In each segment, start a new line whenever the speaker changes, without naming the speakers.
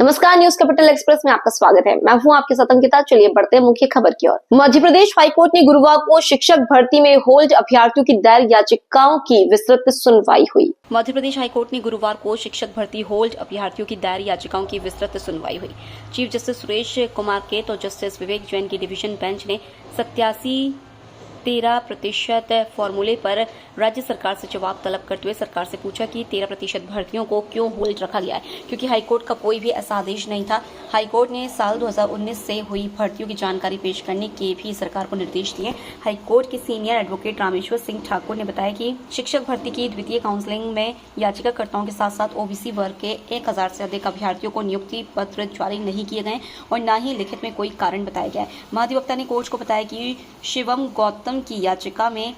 नमस्कार, news capital express में आपका स्वागत है। मैं हूं आपके साथ अंकिता। चलिए बढ़ते हैं मुख्य खबर की ओर। मध्य प्रदेश हाईकोर्ट ने गुरुवार को शिक्षक भर्ती में होल्ड अभ्यर्थियों की दायर याचिकाओं की विस्तृत सुनवाई हुई। मध्य प्रदेश हाईकोर्ट ने गुरुवार को शिक्षक भर्ती होल्ड अभ्यर्थियों की दायर याचिकाओं की विस्तृत सुनवाई हुई। चीफ जस्टिस सुरेश कुमार केत और जस्टिस विवेक जैन की डिवीजन बेंच ने 87-13% फॉर्मूले पर राज्य सरकार से जवाब तलब करते हुए सरकार से पूछा कि 13% भर्तियों को क्यों होल्ड रखा गया है, क्योंकि हाईकोर्ट का कोई भी ऐसा आदेश नहीं था। हाईकोर्ट ने साल 2019 से हुई भर्तियों की जानकारी पेश करने के भी सरकार को निर्देश दिए। हाईकोर्ट के सीनियर एडवोकेट रामेश्वर सिंह ठाकुर ने बताया कि शिक्षक भर्ती की द्वितीय काउंसलिंग में याचिकाकर्ताओं के साथ साथ ओबीसी वर्ग के 1000 से अधिक अभ्यर्थियों को नियुक्ति पत्र जारी नहीं किए गए और न ही लिखित में कोई कारण बताया गया है। महाधिवक्ता ने कोर्ट को बताया कि शिवम गौतम की याचिका में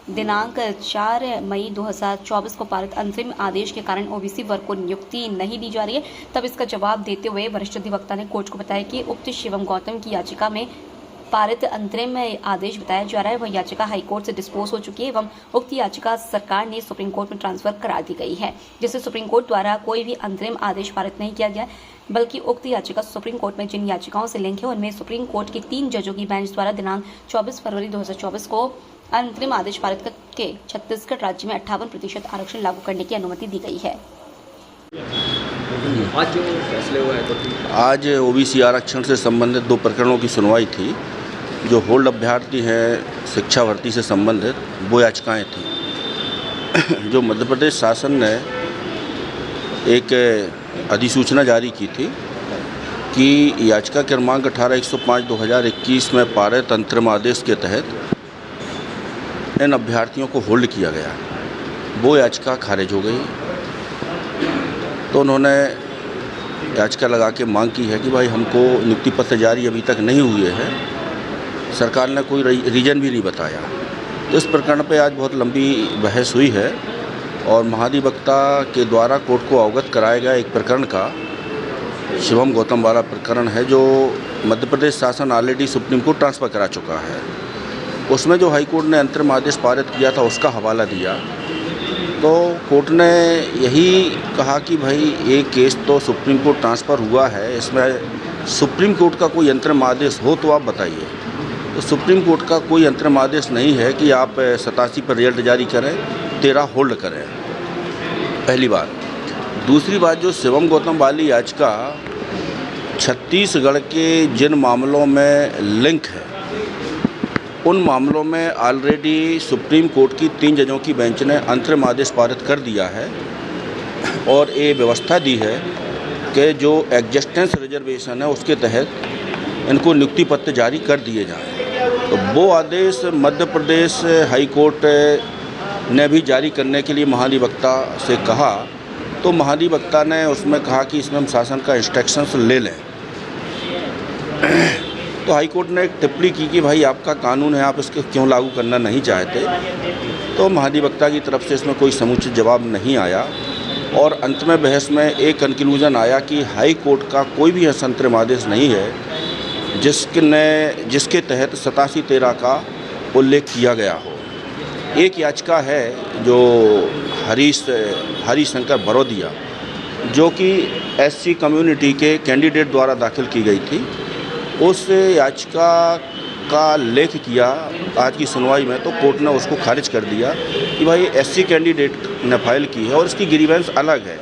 दिनांक 4 मई 2024 को पारित अंतरिम आदेश के कारण ओबीसी वर्ग को नियुक्ति नहीं दी जा रही है। तब इसका जवाब देते हुए वरिष्ठ अधिवक्ता ने कोर्ट को बताया कि उक्त शिवम गौतम की याचिका में पारित अंतरिम आदेश बताया जा रहा है वह याचिका हाईकोर्ट से डिस्पोज हो चुकी है एवं उक्त याचिका सरकार ने सुप्रीम कोर्ट में ट्रांसफर करा दी गई है, जिससे सुप्रीम कोर्ट द्वारा कोई भी अंतरिम आदेश पारित नहीं किया गया, बल्कि उक्त याचिका सुप्रीम कोर्ट में जिन याचिकाओं से लिंक है उनमें सुप्रीम कोर्ट की 3 जजों की बेंच द्वारा दिनांक 24 फरवरी 2024 को अंतरिम आदेश पारित करके छत्तीसगढ़ राज्य में 58% आरक्षण लागू करने की अनुमति दी गई है।
आज जो फैसले हुआ है
आज ओबीसी आरक्षण से संबंधित 2 प्रकरणों की सुनवाई थी। जो होल्ड अभ्यर्थी हैं शिक्षा भर्ती से संबंधित वो याचिकाएँ थी। जो मध्य प्रदेश शासन ने एक अधिसूचना जारी की थी कि याचिका क्रमांक 18-105/2021 में पारित अंतरिम आदेश के तहत इन अभ्यर्थियों को होल्ड किया गया, वो याचिका खारिज हो गई। तो उन्होंने याचिका लगा के मांग की है कि भाई हमको नियुक्ति पत्र जारी अभी तक नहीं हुए हैं, सरकार ने कोई रीजन भी नहीं बताया। तो इस प्रकरण पे आज बहुत लंबी बहस हुई है और महाधिवक्ता के द्वारा कोर्ट को अवगत कराया गया एक प्रकरण का शिवम गौतम वाला प्रकरण है, जो मध्य प्रदेश शासन ऑलरेडी सुप्रीम कोर्ट ट्रांसफ़र करा चुका है। उसमें जो हाई कोर्ट ने अंतरिम आदेश पारित किया था उसका हवाला दिया। तो कोर्ट ने यही कहा कि भाई ये केस तो सुप्रीम कोर्ट ट्रांसफ़र हुआ है, इसमें सुप्रीम कोर्ट का कोई अंतरिम आदेश हो तो आप बताइए। तो सुप्रीम कोर्ट का कोई अंतरिम आदेश नहीं है कि आप 87 पर रिजल्ट जारी करें, 13 होल्ड करें, पहली बात। दूसरी बात, जो शिवम गौतम वाली याचिका छत्तीसगढ़ के जिन मामलों में लिंक है उन मामलों में ऑलरेडी सुप्रीम कोर्ट की 3 जजों की बेंच ने अंतरिम आदेश पारित कर दिया है और ये व्यवस्था दी है कि जो एग्जिस्टेंस रिजर्वेशन है उसके तहत इनको नियुक्ति पत्र जारी कर दिए जाएं। तो वो आदेश मध्य प्रदेश हाई कोर्ट ने भी जारी करने के लिए महाधिवक्ता से कहा। तो महाधिवक्ता ने उसमें कहा कि इसमें हम शासन का इंस्ट्रक्शंस ले लें। तो हाई कोर्ट ने एक टिप्पणी की कि भाई आपका कानून है, आप इसको क्यों लागू करना नहीं चाहते। तो महाधिवक्ता की तरफ से इसमें कोई समुचित जवाब नहीं आया और अंत में बहस में एक कंक्लूजन आया कि हाई कोर्ट का कोई भी ऐसा अंतरिम आदेश नहीं है जिसके तहत 87-13 का उल्लेख किया गया हो। एक याचिका है जो हरिशंकर बरोदिया, जो कि एससी कम्युनिटी के कैंडिडेट द्वारा दाखिल की गई थी, उस याचिका का लेख किया आज की सुनवाई में। तो कोर्ट ने उसको खारिज कर दिया कि भाई एससी कैंडिडेट ने फाइल की है और इसकी ग्रीवेंस अलग है,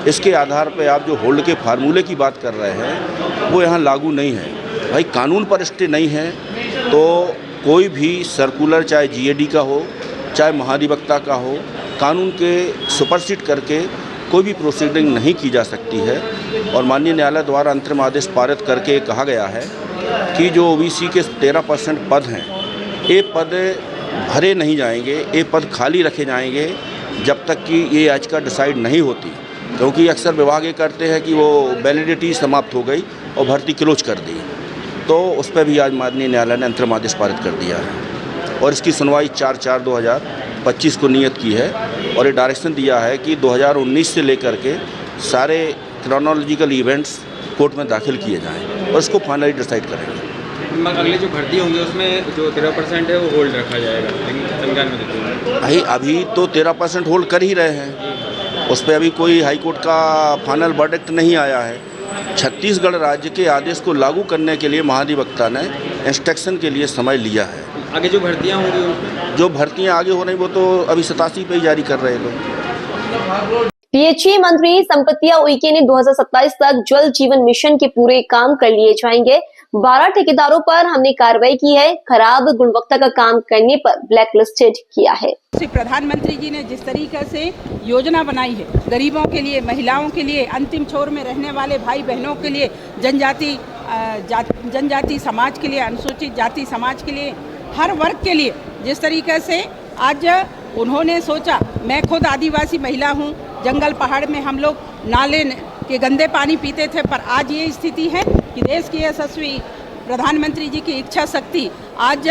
इसके आधार पर आप जो होल्ड के फार्मूले की बात कर रहे हैं वो यहाँ लागू नहीं है। भाई कानून पर स्टे नहीं है तो कोई भी सर्कुलर, चाहे जीएडी का हो चाहे महाधिवक्ता का हो, कानून के सुपरसीड करके कोई भी प्रोसीडिंग नहीं की जा सकती है। और माननीय न्यायालय द्वारा अंतरिम आदेश पारित करके कहा गया है कि जो ओबीसी के 13% पद हैं, ये पद भरे नहीं जाएंगे, ये पद खाली रखे जाएंगे जब तक कि ये याचिका डिसाइड नहीं होती। क्योंकि अक्सर विभाग ये करते हैं कि वो वैलिडिटी समाप्त हो गई और भर्ती क्लोज कर दी। तो उस पर भी आज माननीय न्यायालय ने अंतरिम आदेश पारित कर दिया है और इसकी सुनवाई 4/4/2025 को नियत की है और ये डायरेक्शन दिया है कि 2019 से लेकर के सारे क्रोनोलॉजिकल इवेंट्स कोर्ट में दाखिल किए जाएं और इसको फाइनली डिसाइड करेंगे।
अगले जो भर्ती होंगे उसमें जो 13% है वो होल्ड रखा जाएगा, लेकिन संज्ञान में देते हैं
भाई अभी तो 13% होल्ड कर ही रहे हैं, उस पर अभी कोई हाई कोर्ट का फाइनल वर्डिक्ट नहीं आया है। छत्तीसगढ़ राज्य के आदेश को लागू करने के लिए महाधिवक्ता ने इंस्ट्रक्शन के लिए समय लिया है।
आगे जो भर्तियाँ होंगी उनमें
जो भर्तियां आगे हो रही वो तो अभी 87 पे ही जारी कर रहे हैं लोग।
पीएचई मंत्री संपतिया उइके ने 2027 तक जल जीवन मिशन के पूरे काम कर लिए जाएंगे। 12 ठेकेदारों पर हमने कार्रवाई की है, खराब गुणवत्ता का काम करने पर ब्लैक लिस्टेड किया है।
प्रधानमंत्री जी ने जिस तरीके से योजना बनाई है गरीबों के लिए, महिलाओं के लिए, अंतिम छोर में रहने वाले भाई बहनों के लिए, जनजाति समाज के लिए, अनुसूचित जाति समाज के लिए, हर वर्ग के लिए, जिस तरीके से आज उन्होंने सोचा। मैं खुद आदिवासी महिला हूँ, जंगल पहाड़ में हम लोग नाले के गंदे पानी पीते थे, पर आज ये स्थिति है कि देश के यशस्वी प्रधानमंत्री जी की इच्छा शक्ति आज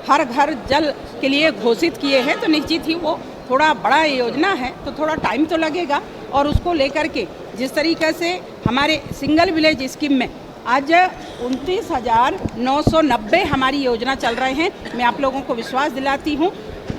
हर घर जल के लिए घोषित किए हैं, तो निश्चित ही वो थोड़ा बड़ा योजना है, तो थोड़ा टाइम तो लगेगा। और उसको लेकर के जिस तरीके से हमारे सिंगल विलेज स्कीम में आज 29,990 हमारी योजना चल रहे हैं। मैं आप लोगों को विश्वास दिलाती हूँ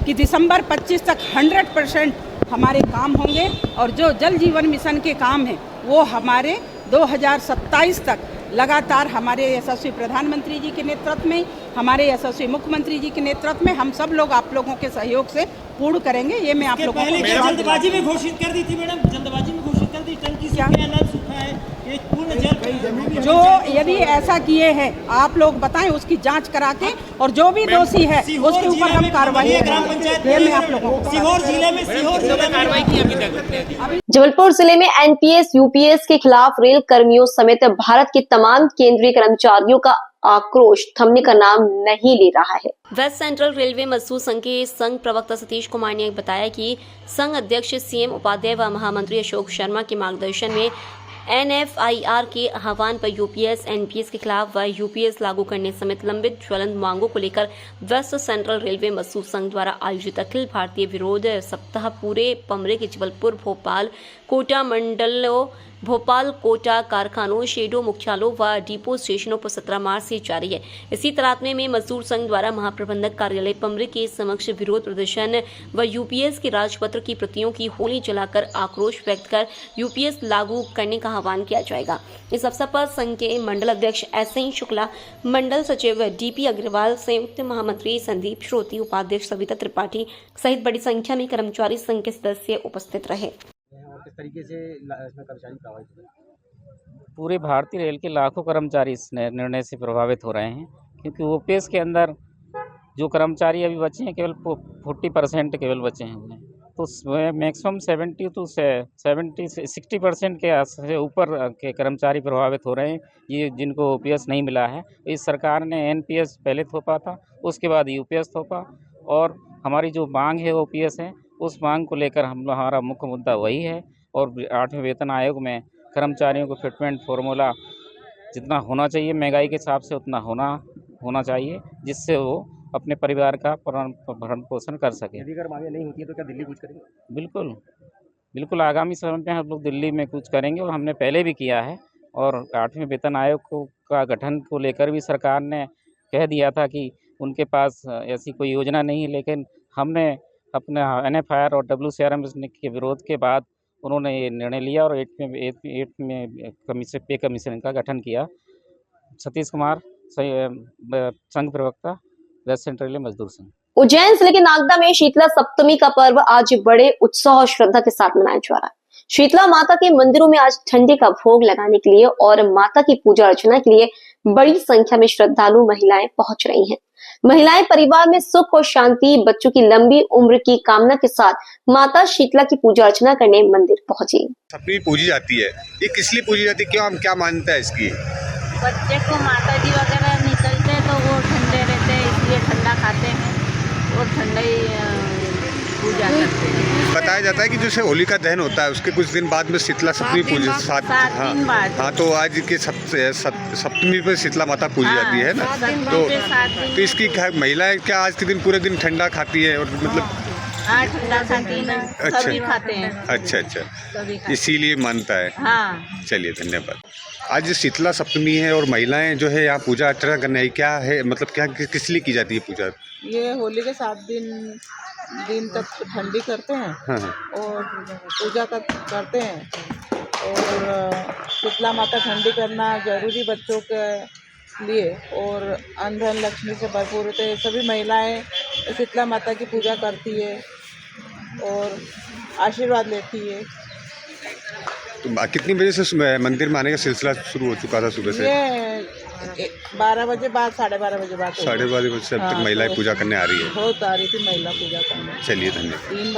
कि दिसंबर 25 तक 100% हमारे काम होंगे और जो जल जीवन मिशन के काम हैं वो हमारे 2027 तक लगातार हमारे यशस्वी प्रधानमंत्री जी के नेतृत्व में, हमारे यशस्वी मुख्यमंत्री जी के नेतृत्व में हम सब लोग आप लोगों के सहयोग से पूर्ण करेंगे। ये मैं आप लोगों को
जल्दबाजी में घोषित कर दी थी मैडम, जल्दबाजी में घोषित कर दी टंकी से नल सूखा है, एक पूर्ण जल
जो यदि ऐसा किए हैं आप लोग बताएं, उसकी जांच करा के और जो भी दोषी है उसके ऊपर हम कार्रवाई करेंगे। ये मैं आप लोगों को
सीहोर जिले में कार्रवाई की अभी तक।
जबलपुर जिले में एनपीएस यूपीएस के खिलाफ रेल कर्मियों समेत भारत के तमाम केंद्रीय कर्मचारियों का आक्रोश थमने का नाम नहीं ले रहा है।
वेस्ट सेंट्रल रेलवे मजदूर संघ के संघ प्रवक्ता सतीश कुमार ने बताया कि संघ अध्यक्ष सीएम उपाध्याय व महामंत्री अशोक शर्मा के मार्गदर्शन में एनएफआईआर के आह्वान पर यूपीएस एनपीएस के खिलाफ व यूपीएस लागू करने समेत लंबित ज्वलंत मांगों को लेकर वेस्ट सेंट्रल रेलवे मजदूर संघ द्वारा आयोजित अखिल भारतीय विरोध सप्ताह पूरे पमरे के जबलपुर, भोपाल, कोटा मंडलों, भोपाल कोटा कारखानों, शेडों, मुख्यालयों व डिपो स्टेशनों पर 17 मार्च से जारी है। इसी तरातमे में मजदूर संघ द्वारा महाप्रबंधक कार्यालय पमरे के समक्ष विरोध प्रदर्शन व यूपीएस के राजपत्र की प्रतियों की होली जलाकर आक्रोश व्यक्त कर यूपीएस लागू करने का आह्वान किया जाएगा। इस अवसर पर संघ के मंडल अध्यक्ष एसएन शुक्ला, मंडल सचिव डीपी अग्रवाल, संयुक्त महामंत्री संदीप श्रोती, उपाध्यक्ष सविता त्रिपाठी सहित बड़ी संख्या में कर्मचारी संघ के सदस्य उपस्थित रहे।
किस तरीके से इसमें कर्मचारी प्रभावित हुए?
पूरे भारतीय रेल के लाखों कर्मचारी इस निर्णय से प्रभावित हो रहे हैं, क्योंकि ओपीएस के अंदर जो कर्मचारी अभी बचे हैं केवल 40% केवल बचे हैं उनमें, तो मैक्सिमम 60% के ऊपर के कर्मचारी प्रभावित हो रहे हैं। ये जिनको ओपीएस नहीं मिला है, इस सरकार ने एनपीएस पहले थोपा था, उसके बाद यूपीएस थोपा, और हमारी जो मांग है ओपीएस है, उस मांग को लेकर हमारा मुख्य मुद्दा वही है। और 8वें वेतन आयोग में कर्मचारियों को फिटमेंट फार्मूला जितना होना चाहिए महंगाई के हिसाब से उतना होना चाहिए, जिससे वो अपने परिवार का भरण पोषण कर सके।
यदि अगर मांगे नहीं होती है तो क्या दिल्ली कूच करेंगे?
बिल्कुल आगामी समय में हम लोग दिल्ली में कूच करेंगे, और हमने पहले भी किया है। और 8वें वेतन आयोग का गठन को लेकर भी सरकार ने कह दिया था कि उनके पास ऐसी कोई योजना नहीं है, लेकिन हमने अपने एनएफआईआर और डब्ल्यूसीआरएम के विरोध के बाद उन्होंने ये निर्णय लिया और 8 में पे कमीशन का गठन किया। सतीश कुमार, संघ प्रवक्ता, वेस्ट सेंट्रल रेलवे मजदूर संघ।
उज्जैन जिले के नागदा में शीतला सप्तमी का पर्व आज बड़े उत्साह और श्रद्धा के साथ मनाया जा रहा है। शीतला माता के मंदिरों में आज ठंडे का भोग लगाने के लिए और माता की पूजा अर्चना के लिए बड़ी संख्या में श्रद्धालु महिलाएं पहुंच रही हैं। महिलाएं परिवार में सुख और शांति, बच्चों की लंबी उम्र की कामना के साथ माता शीतला की पूजा अर्चना करने मंदिर पहुंची।
सप्तमी पूजी जाती है, ये किस लिए पूजी जाती है, क्यों, हम क्या मानते हैं इसकी?
बच्चे को माता जी वगैरह निकलते हैं तो वो ठंडे रहते हैं, इसलिए ठंडा खाते हैं और ठंडा ही पूजा करते हैं।
बताया जाता है कि जैसे होलिका दहन होता है उसके कुछ दिन बाद में शीतला सप्तमी पूजी, 7 दिन बाद। हाँ, तो आज के सप्तमी पे शीतला माता पूजी जाती है ना, तो इसकी क्या महिलाएं क्या आज के दिन पूरे दिन ठंडा खाती है? और मतलब
ठंडा खाती ना, सभी खाते हैं।
अच्छा, इसीलिए मानता है।
हाँ,
चलिए, धन्यवाद। आज शीतला सप्तमी है और महिलाएं जो है यहाँ पूजा अर्चना करने आई, क्या है मतलब क्या किस लिए की जाती है पूजा?
ये होली के 7 दिन तक ठंडी करते हैं।
हाँ।
और पूजा करते हैं और शीतला माता ठंडी करना जरूरी बच्चों के लिए, और अंधन लक्ष्मी से भरपूर होते हैं। सभी महिलाएं शीतला माता की पूजा करती है और आशीर्वाद लेती है।
तो कितनी बजे से मंदिर में आने का सिलसिला शुरू हो चुका था सुबह से?
ये 12 बजे बाद 12:30 बजे बाद
12:30 बजे से अब तक महिलाएं पूजा करने आ रही है।
बहुत आ रही थी महिला पूजा करने।
चलिए धन्यवाद।
3 बजे